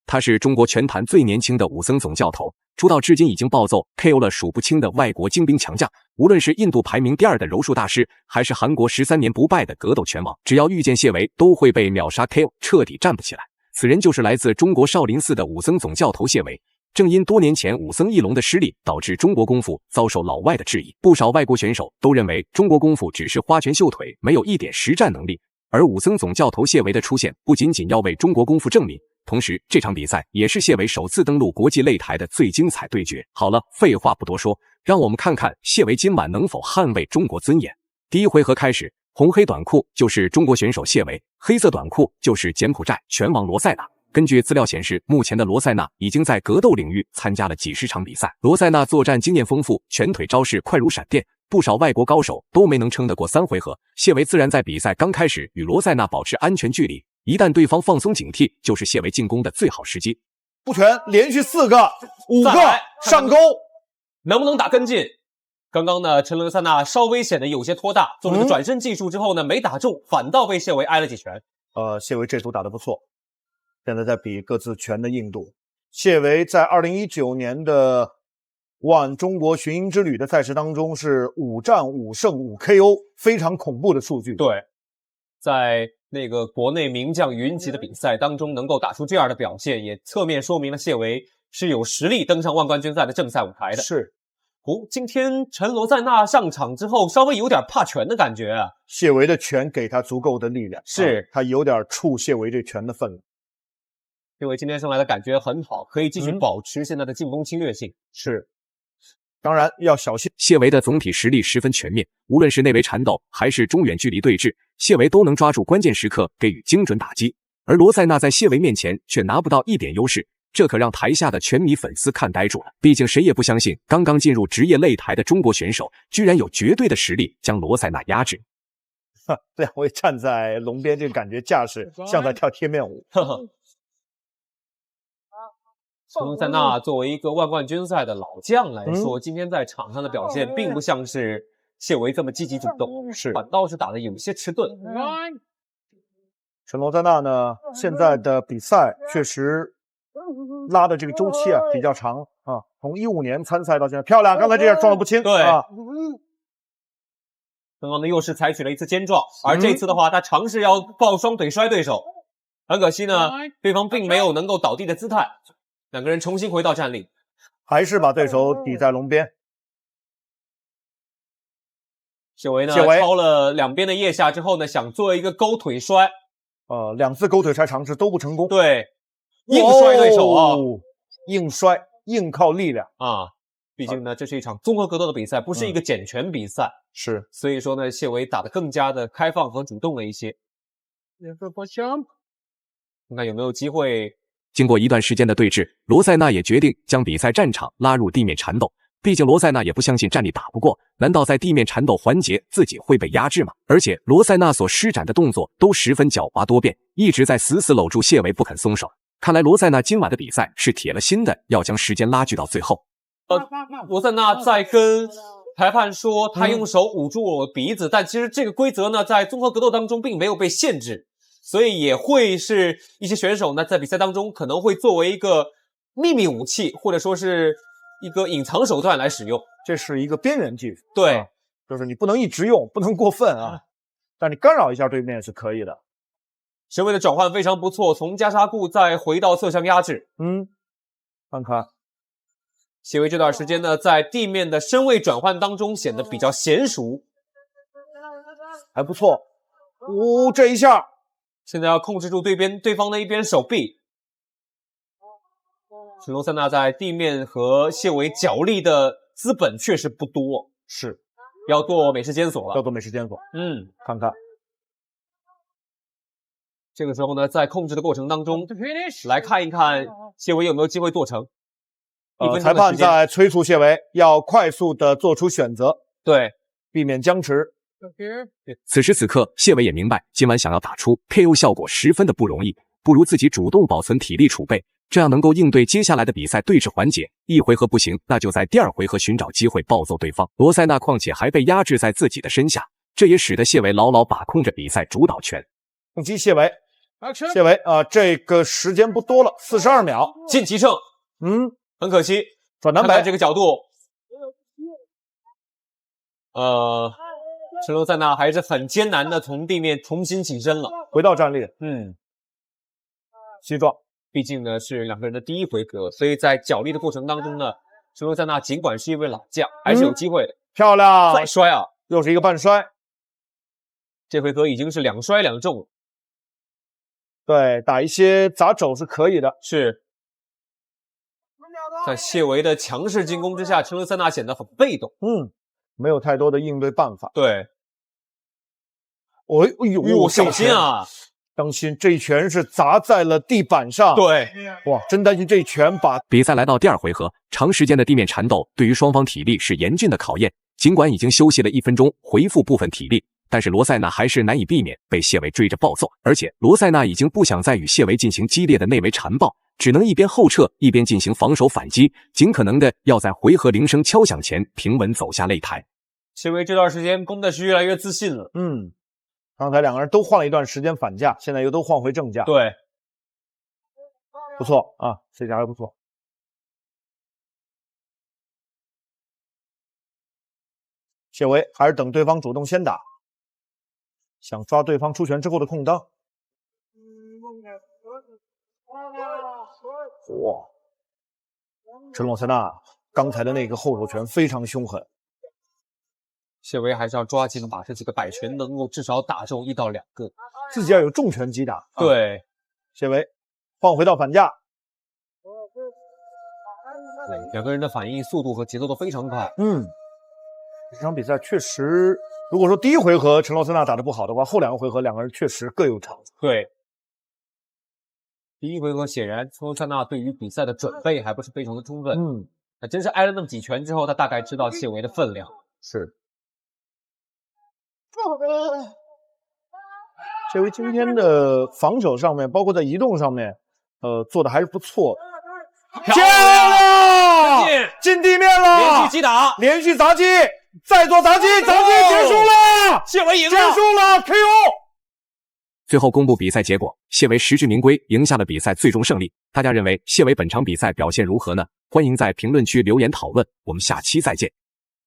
他是中国拳坛最年轻的武僧总教头，出道至今已经暴揍 KO 了数不清的外国精兵强将，无论是印度排名第2的柔术大师，还是韩国13年不败的格斗拳王，只要遇见谢维，都会被秒杀 KO， 彻底站不起来。此人就是来自中国少林寺的武僧总教头谢维。正因多年前武僧一龙的失利，导致中国功夫遭受老外的质疑，不少外国选手都认为中国功夫只是花拳绣腿，没有一点实战能力。而武僧总教头谢维的出现，不仅仅要为中国功夫证明，同时这场比赛也是谢维首次登陆国际擂台的最精彩对决。好了，废话不多说，让我们看看谢维今晚能否捍卫中国尊严。第一回合开始，红黑短裤就是中国选手谢维，黑色短裤就是柬埔寨拳王罗塞纳。根据资料显示，目前的罗塞纳已经在格斗领域参加了几十场比赛。罗塞纳作战经验丰富，拳腿招式快如闪电，不少外国高手都没能撑得过3回合。谢维自然在比赛刚开始与罗塞纳保持安全距离，一旦对方放松警惕，就是谢维进攻的最好时机。出拳连续4个、5个上勾，能不能打跟进？刚刚呢，陈罗塞纳稍微显得有些拖大，做了个转身技术之后呢，没打中，反倒被谢维挨了几拳。谢维这组打得不错。现在在比各自拳的硬度。谢维在2019年的ONE中国寻鹰之旅的赛事当中是5战5胜5 KO， 非常恐怖的数据。对，在那个国内名将云集的比赛当中能够打出这样的表现，也侧面说明了谢维是有实力登上万冠军赛的正赛舞台的。是。今天陈罗塞纳上场之后稍微有点怕拳的感觉啊。谢维的拳给他足够的力量，是，他有点触谢维这拳的分量。谢维今天上来的感觉很好，可以继续保持现在的进攻侵略性。是，当然要小心。谢维的总体实力十分全面，无论是内围缠斗还是中远距离对峙，谢维都能抓住关键时刻给予精准打击。而罗塞纳在谢维面前却拿不到一点优势，这可让台下的拳迷粉丝看呆住了。毕竟谁也不相信，刚刚进入职业擂台的中国选手居然有绝对的实力将罗塞纳压制。2位站在龙边，这个感觉架势像在跳贴面舞。陈罗塞纳作为一个万冠军赛的老将来说，今天在场上的表现并不像是谢维这么积极主动，反倒是打得有些迟钝。陈罗塞纳呢，现在的比赛确实拉的这个周期比较长啊，从15年参赛到现在，漂亮，刚才这样撞得不轻。对啊，刚刚呢又是采取了一次肩撞，而这次的话，他尝试要抱双腿摔对手，很可惜呢，对方并没有能够倒地的姿态，两个人重新回到站立，还是把对手抵在龙边。谢维呢抄了两边的腋下之后呢，想做一个勾腿摔，2次勾腿摔尝试都不成功。对，硬摔对手啊，硬摔，硬靠力量啊。毕竟呢，这是一场综合格斗的比赛，不是一个简拳比赛。是，所以说呢，谢维打得更加的开放和主动了一些。看看有没有机会。经过一段时间的对峙，罗塞纳也决定将比赛战场拉入地面缠斗。毕竟罗塞纳也不相信站立打不过，难道在地面缠斗环节自己会被压制吗？而且罗塞纳所施展的动作都十分狡猾多变，一直在死死搂住谢维不肯松手。看来罗塞纳今晚的比赛是铁了心的要将时间拉锯到最后。罗塞纳在跟裁判说他用手捂住我鼻子，但其实这个规则呢，在综合格斗当中并没有被限制，所以也会是一些选手呢在比赛当中可能会作为一个秘密武器，或者说是一个隐藏手段来使用。这是一个边缘技术，对，就是你不能一直用，不能过分啊，但你干扰一下对面是可以的。谢维的转换非常不错，从袈裟固再回到侧向压制。看看谢维这段时间呢，在地面的身位转换当中显得比较娴熟，还不错。这一下，现在要控制住对方的一边手臂。陈罗塞纳在地面和谢维角力的资本确实不多，是要做美式肩锁了，要做美式肩锁。看看这个时候呢，在控制的过程当中，来看一看谢维有没有机会做成。裁判在催促谢维要快速的做出选择，对，避免僵持。此时此刻，谢维也明白，今晚想要打出 KO 效果十分的不容易，不如自己主动保存体力储备，这样能够应对接下来的比赛对峙环节。一回合不行，那就在第2回合寻找机会暴揍对方。罗塞纳况且还被压制在自己的身下，这也使得谢维牢牢把控着比赛主导权。攻击谢维，谢维啊，这个时间不多了，42秒，晋级胜。很可惜，转南北这个角度，陈罗塞纳还是很艰难的从地面重新起身了，回到站立。西撞，毕竟呢是两个人的第一回合，所以在角力的过程当中呢，陈罗塞纳尽管是一位老将，还是有机会的。漂亮，再摔啊，又是一个半摔。这回合已经是2摔2中了。对，打一些杂肘是可以的。是。在谢维的强势进攻之下，陈罗塞纳显得很被动。没有太多的应对办法。对。哎呦，小心啊！当心，这一拳是砸在了地板上。对，哇，真担心这一拳把比赛来到第2回合，长时间的地面缠斗对于双方体力是严峻的考验。尽管已经休息了1分钟，恢复部分体力，但是罗塞纳还是难以避免被谢维追着暴揍。而且罗塞纳已经不想再与谢维进行激烈的内围缠抱，只能一边后撤一边进行防守反击，尽可能的要在回合铃声敲响前平稳走下擂台。谢维这段时间攻的是越来越自信了。刚才两个人都换了一段时间反架，现在又都换回正架。对，不错啊，这家还不错。谢维还是等对方主动先打，想抓对方出拳之后的空当。哇，陈罗塞纳刚才的那个后手拳非常凶狠。谢维还是要抓紧把这几个摆拳能够至少打中1到2个，自己要有重拳击打。对，谢维换回到反架。对，两个人的反应速度和节奏都非常快。这场比赛确实，如果说第1回合陈罗塞纳打得不好的话，后2个回合两个人确实各有长处。对，第1回合显然陈罗塞纳对于比赛的准备还不是非常的充分。他真是挨了那么几拳之后，他大概知道谢维的分量。是。谢维今天的防守上面，包括在移动上面，做的还是不错的。进了，进地面了，连续击打，连续砸击，再做砸击，砸击结束了，谢维赢了，结束了 ，KO。最后公布比赛结果，谢维实至名归，赢下了比赛最终胜利。大家认为谢维本场比赛表现如何呢？欢迎在评论区留言讨论，我们下期再见。